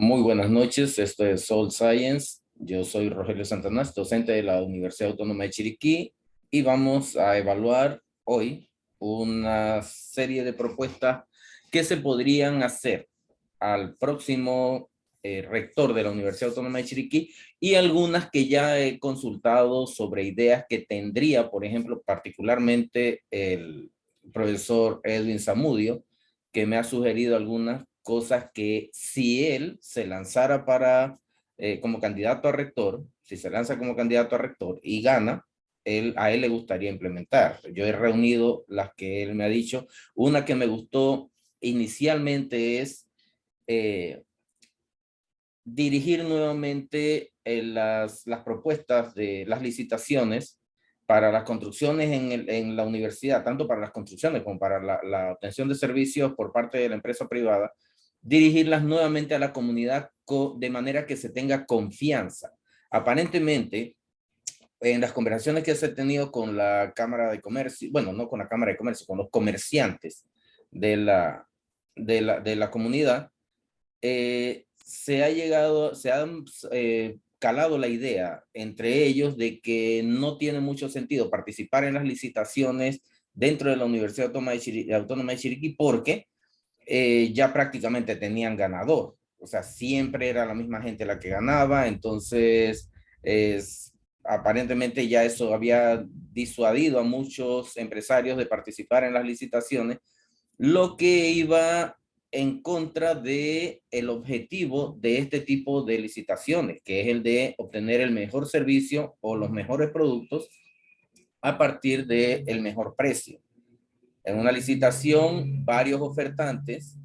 Muy buenas noches, esto es Soul Science. Yo soy Rogelio Santanás, docente de la Universidad Autónoma de Chiriquí, y vamos a evaluar hoy una serie de propuestas que se podrían hacer al próximo rector de la Universidad Autónoma de Chiriquí, y algunas que ya he consultado sobre ideas que tendría, por ejemplo, particularmente el profesor Edwin Zamudio, que me ha sugerido algunas cosas que si él se lanzara como candidato a rector, si se lanza como candidato a rector y gana, a él le gustaría implementar. Yo he reunido las que él me ha dicho. Una que me gustó inicialmente es eh, dirigir nuevamente las propuestas de las licitaciones para las construcciones en la universidad, tanto para las construcciones como para la obtención de servicios por parte de la empresa privada, dirigirlas nuevamente a la comunidad de manera que se tenga confianza. Aparentemente, en las conversaciones que se ha tenido con la Cámara de Comercio, bueno, no con la Cámara de Comercio, con los comerciantes de la comunidad, se ha calado la idea entre ellos de que no tiene mucho sentido participar en las licitaciones dentro de la Universidad Autónoma de Chiriquí porque ya prácticamente tenían ganador. O sea, siempre era la misma gente la que ganaba, entonces aparentemente ya eso había disuadido a muchos empresarios de participar en las licitaciones, lo que iba en contra de el objetivo de este tipo de licitaciones, que es el de obtener el mejor servicio o los mejores productos a partir del mejor precio. En una licitación, varios ofertantes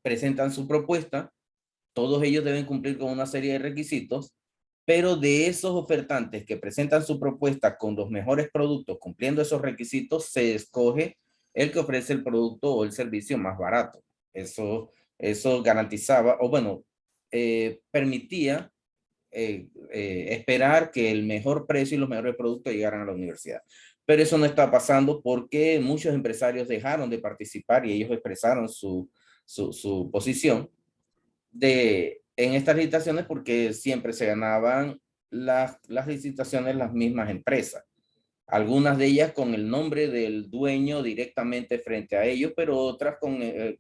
presentan su propuesta, todos ellos deben cumplir con una serie de requisitos, pero de esos ofertantes que presentan su propuesta con los mejores productos, cumpliendo esos requisitos, se escoge el que ofrece el producto o el servicio más barato. Eso garantizaba, o bueno, permitía esperar que el mejor precio y los mejores productos llegaran a la universidad. Pero eso no está pasando porque muchos empresarios dejaron de participar y ellos expresaron su posición en estas licitaciones porque siempre se ganaban las licitaciones las mismas empresas. Algunas de ellas con el nombre del dueño directamente frente a ellos, pero otras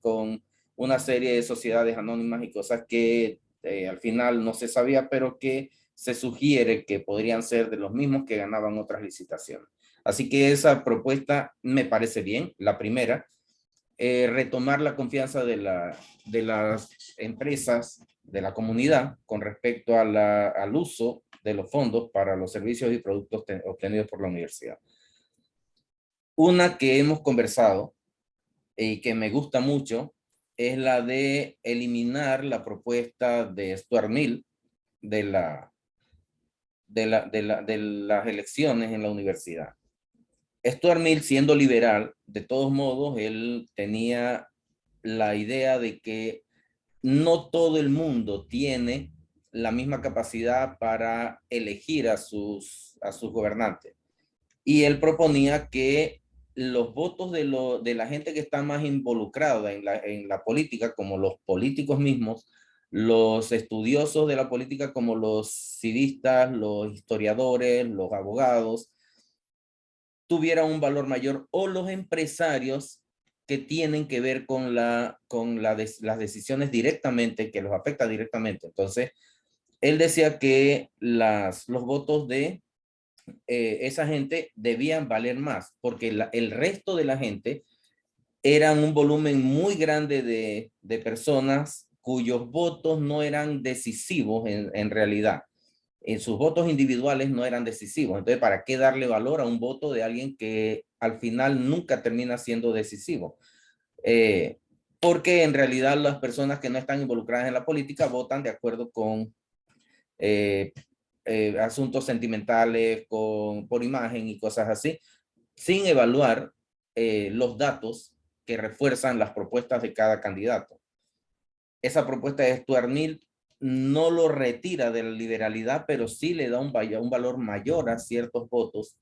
con una serie de sociedades anónimas y cosas que al final no se sabía, pero que se sugiere que podrían ser de los mismos que ganaban otras licitaciones. Así que esa propuesta me parece bien, la primera. Retomar la confianza de las empresas, de la comunidad, con respecto al uso de los fondos para los servicios y productos obtenidos por la universidad. Una que hemos conversado y que me gusta mucho es la de eliminar la propuesta de Stuart Mill de, de las elecciones en la universidad. Stuart Mill, siendo liberal, de todos modos, él tenía la idea de que no todo el mundo tiene la misma capacidad para elegir a sus gobernantes. Y él proponía que los votos de la gente que está más involucrada en la política, como los políticos mismos, los estudiosos de la política como los civistas, los historiadores, los abogados, tuvieran un valor mayor, o los empresarios que tienen que ver las decisiones directamente, que los afecta directamente. Entonces, él decía que los votos de esa gente debían valer más, porque el resto de la gente eran un volumen muy grande de personas cuyos votos no eran decisivos en realidad. En sus votos individuales no eran decisivos. Entonces, ¿para qué darle valor a un voto de alguien que al final nunca termina siendo decisivo? Eh, Porque en realidad las personas que no están involucradas en la política votan de acuerdo con eh, asuntos sentimentales, por imagen y cosas así, sin evaluar los datos que refuerzan las propuestas de cada candidato. Esa propuesta de Stuart Mill no lo retira de la liberalidad, pero sí le da un valor mayor a ciertos votos,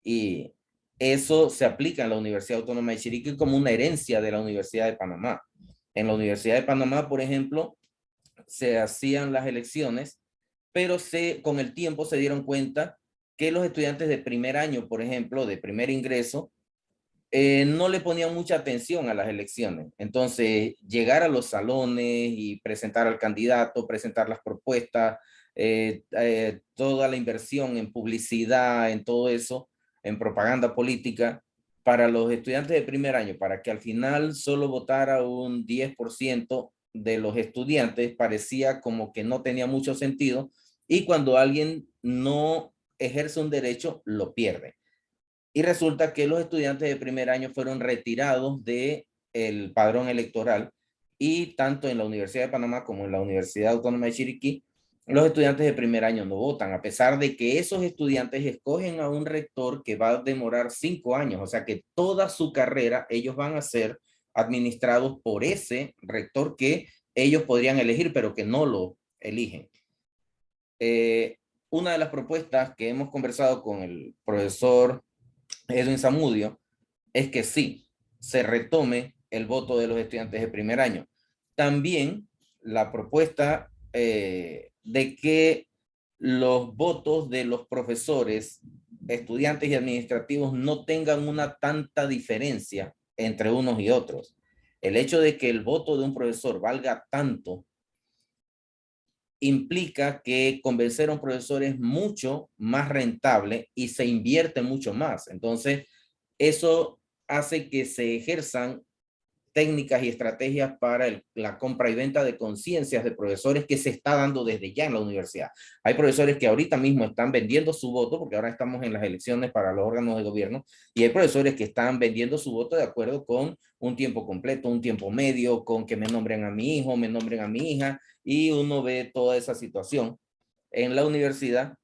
y eso se aplica en la Universidad Autónoma de Chiriquí como una herencia de la Universidad de Panamá. En la Universidad de Panamá, por ejemplo, se hacían las elecciones, pero con el tiempo se dieron cuenta que los estudiantes de primer año, por ejemplo, de primer ingreso, no le ponían mucha atención a las elecciones. Entonces, llegar a los salones y presentar al candidato, presentar las propuestas, toda la inversión en publicidad, en todo eso, en propaganda política, para los estudiantes de primer año, para que al final solo votara un 10% de los estudiantes, parecía como que no tenía mucho sentido. Y cuando alguien no ejerce un derecho, lo pierde. Y resulta que los estudiantes de primer año fueron retirados del padrón electoral, y tanto en la Universidad de Panamá como en la Universidad Autónoma de Chiriquí, los estudiantes de primer año no votan, a pesar de que esos estudiantes escogen a un rector que va a demorar 5 años, o sea que toda su carrera ellos van a ser administrados por ese rector que ellos podrían elegir, pero que no lo eligen. Una de las propuestas que hemos conversado con el profesor Edwin Zamudio es que sí, se retome el voto de los estudiantes de primer año. También la propuesta de que los votos de los profesores, estudiantes y administrativos no tengan una tanta diferencia entre unos y otros. El hecho de que el voto de un profesor valga tanto implica que convencer a un profesor es mucho más rentable y se invierte mucho más. Entonces, eso hace que se ejerzan técnicas y estrategias para la compra y venta de conciencias de profesores que se está dando desde ya en la universidad. Hay profesores que ahorita mismo están vendiendo su voto, porque ahora estamos en las elecciones para los órganos de gobierno, y hay profesores que están vendiendo su voto de acuerdo con un tiempo completo, un tiempo medio, con que me nombren a mi hijo, me nombren a mi hija, y uno ve toda esa situación en la universidad,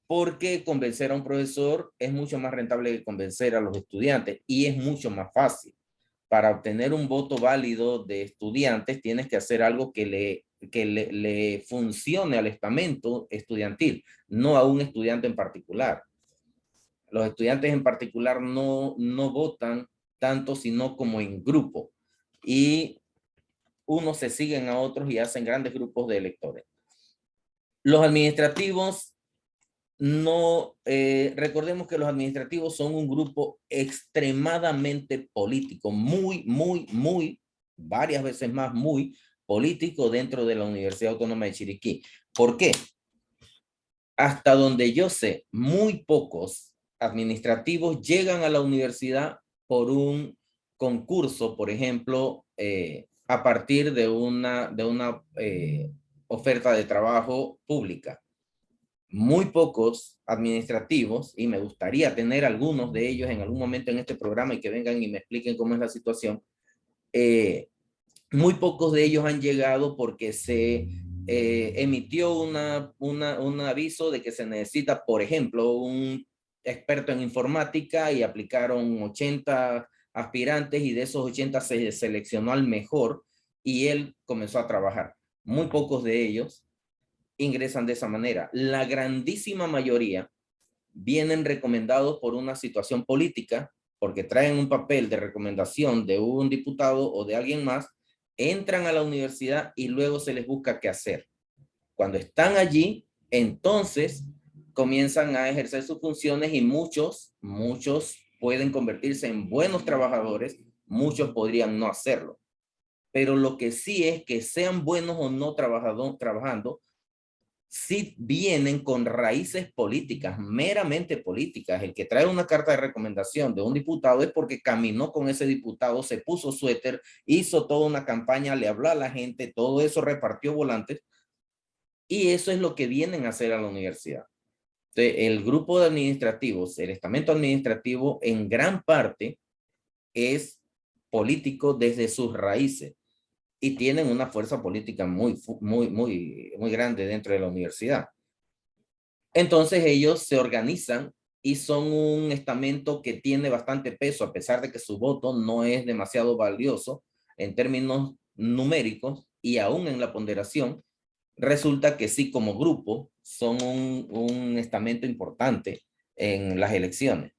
porque convencer a un profesor es mucho más rentable que convencer a los estudiantes, y es mucho más fácil. Para obtener un voto válido de estudiantes, tienes que hacer algo que le funcione al estamento estudiantil, no a un estudiante en particular. Los estudiantes en particular no votan tanto, sino como en grupo. Y unos se siguen a otros y hacen grandes grupos de electores. Los administrativos no, recordemos que los administrativos son un grupo extremadamente político, muy, varias veces más muy político dentro de la Universidad Autónoma de Chiriquí. ¿Por qué? Hasta donde yo sé, muy pocos administrativos llegan a la universidad por un concurso, por ejemplo, a partir de una oferta de trabajo pública. Muy pocos administrativos, y me gustaría tener algunos de ellos en algún momento en este programa y que vengan y me expliquen cómo es la situación. Muy pocos de ellos han llegado porque se emitió un aviso de que se necesita, por ejemplo, un experto en informática, y aplicaron 80 aspirantes, y de esos 80 se seleccionó al mejor y él comenzó a trabajar. Muy pocos de ellos ingresan de esa manera. La grandísima mayoría vienen recomendados por una situación política, porque traen un papel de recomendación de un diputado o de alguien más, entran a la universidad y luego se les busca qué hacer. Cuando están allí, entonces comienzan a ejercer sus funciones, y muchos pueden convertirse en buenos trabajadores, muchos podrían no hacerlo. Pero lo que sí es que sean buenos o no trabajando, sí vienen con raíces políticas, meramente políticas. El que trae una carta de recomendación de un diputado es porque caminó con ese diputado, se puso suéter, hizo toda una campaña, le habló a la gente, todo eso, repartió volantes, y eso es lo que vienen a hacer a la universidad. Entonces, el grupo de administrativos, el estamento administrativo, en gran parte es político desde sus raíces, y tienen una fuerza política muy grande dentro de la universidad. Entonces ellos se organizan y son un estamento que tiene bastante peso, a pesar de que su voto no es demasiado valioso en términos numéricos, y aún en la ponderación, resulta que sí, como grupo, son un estamento importante en las elecciones.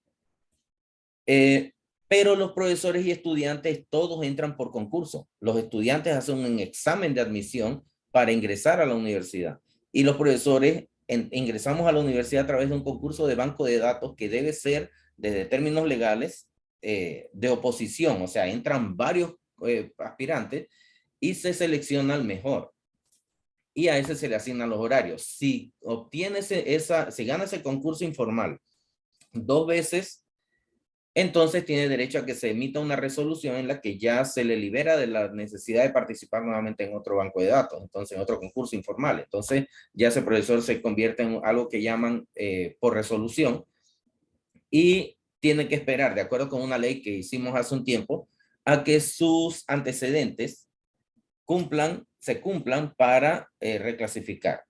Pero los profesores y estudiantes todos entran por concurso. Los estudiantes hacen un examen de admisión para ingresar a la universidad y los profesores ingresamos a la universidad a través de un concurso de banco de datos que debe ser, desde términos legales, de oposición. O sea, entran varios aspirantes y se selecciona el mejor. Y a ese se le asignan los horarios. Si obtiene si gana ese concurso informal 2 veces, entonces tiene derecho a que se emita una resolución en la que ya se le libera de la necesidad de participar nuevamente en otro banco de datos, entonces en otro concurso informal. Entonces ya ese profesor se convierte en algo que llaman por resolución y tiene que esperar, de acuerdo con una ley que hicimos hace un tiempo, a que sus antecedentes se cumplan para reclasificar.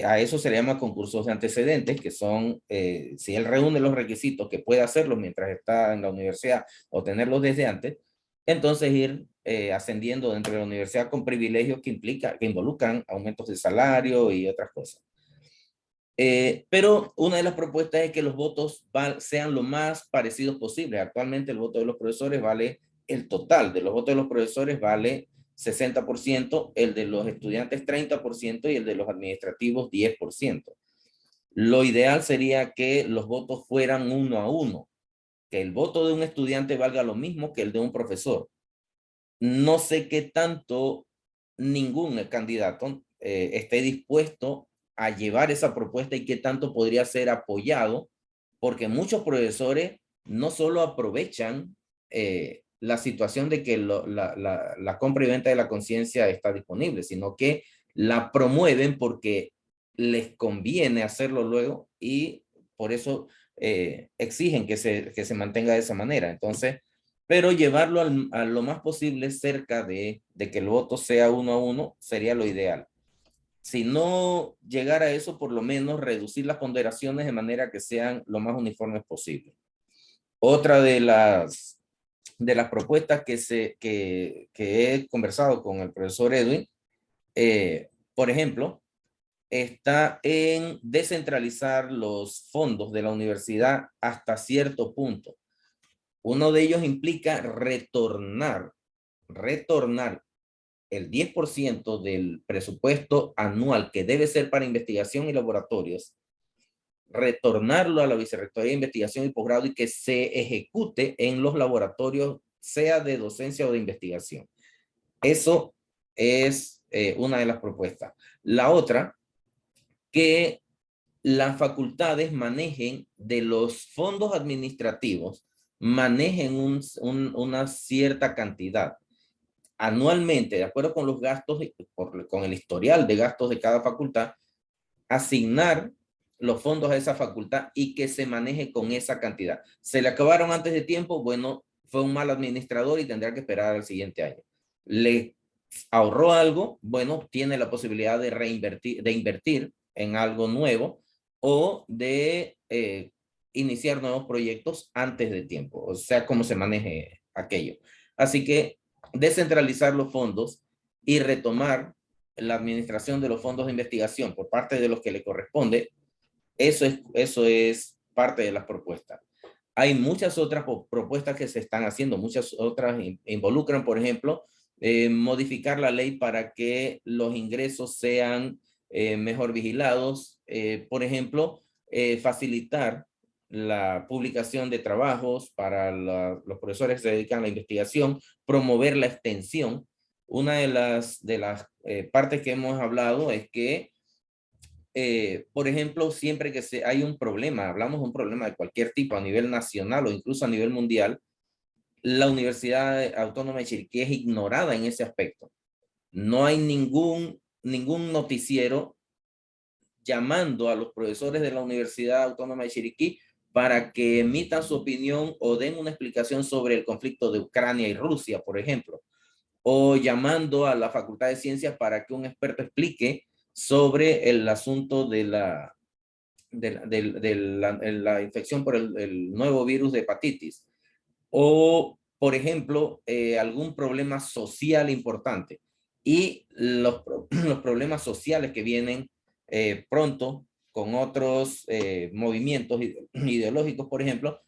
A eso se le llama concursos de antecedentes, que son, si él reúne los requisitos, que puede hacerlo mientras está en la universidad o tenerlos desde antes, entonces ir ascendiendo dentro de la universidad con privilegios que involucran aumentos de salario y otras cosas. Pero una de las propuestas es que los votos sean lo más parecidos posible. Actualmente el voto de los profesores vale, el total de los votos de los profesores vale 60%, el de los estudiantes 30% y el de los administrativos 10%. Lo ideal sería que los votos fueran 1-1, que el voto de un estudiante valga lo mismo que el de un profesor. No sé qué tanto ningún candidato esté dispuesto a llevar esa propuesta y qué tanto podría ser apoyado, porque muchos profesores no solo aprovechan la situación de que la compra y venta de la conciencia está disponible, sino que la promueven porque les conviene hacerlo luego y por eso exigen que se mantenga de esa manera. Entonces, pero llevarlo a lo más posible cerca de que el voto sea 1-1 sería lo ideal. Si no llegar a eso, por lo menos reducir las ponderaciones de manera que sean lo más uniformes posible. Otra de las propuestas que he conversado con el profesor Edwin, por ejemplo, está en descentralizar los fondos de la universidad hasta cierto punto. Uno de ellos implica retornar el 10% del presupuesto anual que debe ser para investigación y laboratorios, retornarlo a la Vicerrectoría de Investigación y Posgrado y que se ejecute en los laboratorios, sea de docencia o de investigación. Eso es una de las propuestas. La otra, que las facultades manejen de los fondos administrativos, manejen una cierta cantidad anualmente, de acuerdo con los gastos, con el historial de gastos de cada facultad, asignar los fondos a esa facultad y que se maneje con esa cantidad. Se le acabaron antes de tiempo, bueno, fue un mal administrador y tendrá que esperar al siguiente año. Le ahorró algo, bueno, tiene la posibilidad de invertir en algo nuevo o de iniciar nuevos proyectos antes de tiempo, o sea, cómo se maneje aquello. Así que descentralizar los fondos y retomar la administración de los fondos de investigación por parte de los que le corresponde, eso es parte de las propuestas. Hay muchas otras propuestas que se están haciendo, muchas otras involucran, por ejemplo, modificar la ley para que los ingresos sean mejor vigilados, por ejemplo, facilitar la publicación de trabajos para los profesores que se dedican a la investigación, promover la extensión. Una de las partes que hemos hablado es que por ejemplo, siempre que hay un problema, hablamos de un problema de cualquier tipo a nivel nacional o incluso a nivel mundial, la Universidad Autónoma de Chiriquí es ignorada en ese aspecto. No hay ningún noticiero llamando a los profesores de la Universidad Autónoma de Chiriquí para que emitan su opinión o den una explicación sobre el conflicto de Ucrania y Rusia, por ejemplo, o llamando a la Facultad de Ciencias para que un experto explique sobre el asunto de la infección por el nuevo virus de hepatitis. O, por ejemplo, algún problema social importante. Y los problemas sociales que vienen pronto con otros movimientos ideológicos, por ejemplo,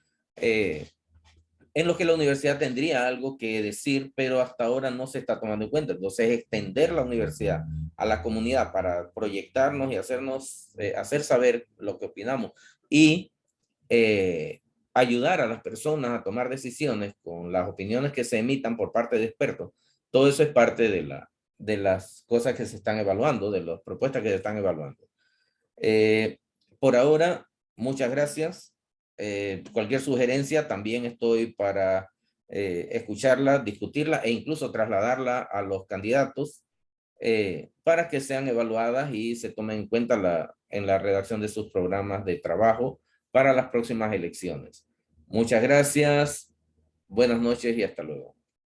en los que la universidad tendría algo que decir, pero hasta ahora no se está tomando en cuenta. Entonces, extender la universidad a la comunidad para proyectarnos y hacer saber lo que opinamos y eh, ayudar a las personas a tomar decisiones con las opiniones que se emitan por parte de expertos. Todo eso es parte de las cosas que se están evaluando, de las propuestas que se están evaluando. Por ahora, muchas gracias. Cualquier sugerencia también estoy para escucharla, discutirla e incluso trasladarla a los candidatos para que sean evaluadas y se tomen en cuenta en la redacción de sus programas de trabajo para las próximas elecciones. Muchas gracias, buenas noches y hasta luego.